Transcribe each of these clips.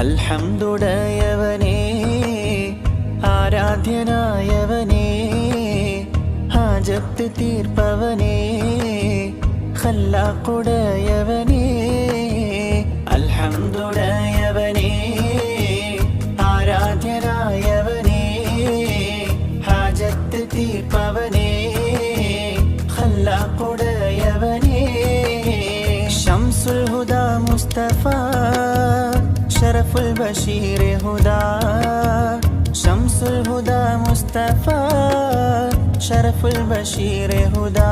അൽഹംദുടയവനേ ആരാധ്യനായവനേ ഹാജത്ത് തീർപ്പവനേ ഖല്ലാഖുടയവനേ അൽഹംദുടയവനേ ആരാധ്യനായവനേ ഹാജത്ത് തീർപ്പവനേ ഖല്ലാഖുടയവനേ ശംസുൽ ഹുദാ മുസ്തഫ ശറഫുൽ ബഷീർ ഹുദാ ശംസുൽ ഹുദാ മുസ്തഫ ശറഫുൽ ബഷീർ ഹുദാ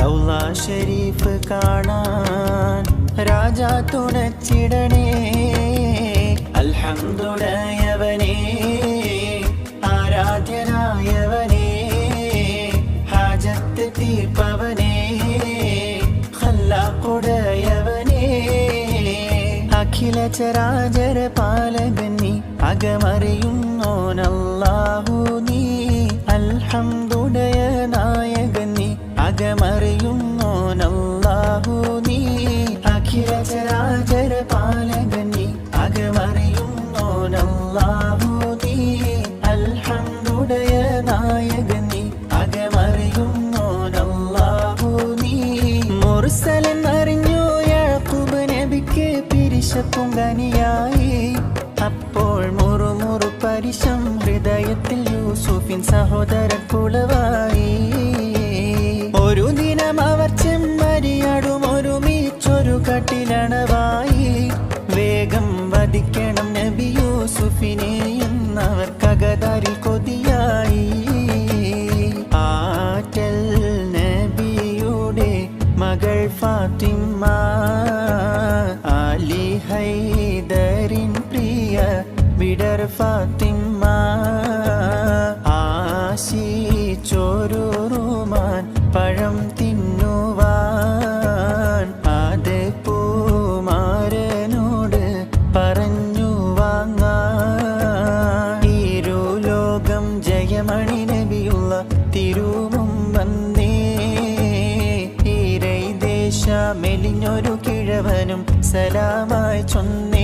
റൗള ഷരീഫ് കാണാൻ രാജാ തുണച്ചിടണേ അൽഹംദുടയവനേ ആരാധ്യനായവനേ ഹാജത്ത് തീർപ്പവനേ ഖല്ലാഖുടയവനേ അഖില ചരാചര പാലകൻ നീ അകമറിയുന്നോനല്ലാഹു നീ അൽഹംദുടയ നായകൻ നീ അകമറിയുന്നോനല്ലാഹു നീ അഖില ചരാചര പാലകൻ നീ അകമറിയുന്നോനല്ലാഹു നീ അൽഹംദുടയ നായകൻ നീ അകമറിയുന്നോനല്ലാഹു നീ മുർസലൻ അറിഞ്ഞു യാഖൂബ് നബിക്ക് പിരിശപ്പുങ്കനിയായി അപ്പോൾ മുറുമുറു പരിശം ഹൃദയത്തിൽ യൂസുഫിൻ സഹോദര കുളവായി ഒരു ദിനം അവർ ചെമ്മരിയാടും ഒരുമിച്ചൊരു കട്ടിലണവായി വേഗം വധിക്കണം നബി യൂസുഫിനെ എന്നവർ കഗതാരിൽ കൊതിയായി ആറ്റൽ നബിയുടെ മകൾ ഫാത്തിമ അലി ഹൈദരിൻ പ്രിയ വിടർ ഫാത്തിമ ആശിച്ചോരുമാൻ പഴം തിന്നുവാൻ അത് പൂമാരനോട് പറഞ്ഞു വാങ്ങാൻ ഇരുലോകം ജയമണി നബിയുള്ള തിരുവും വന്നേ മെലിഞ്ഞൊരു കിഴവനും സലാമായി ചൊന്നേ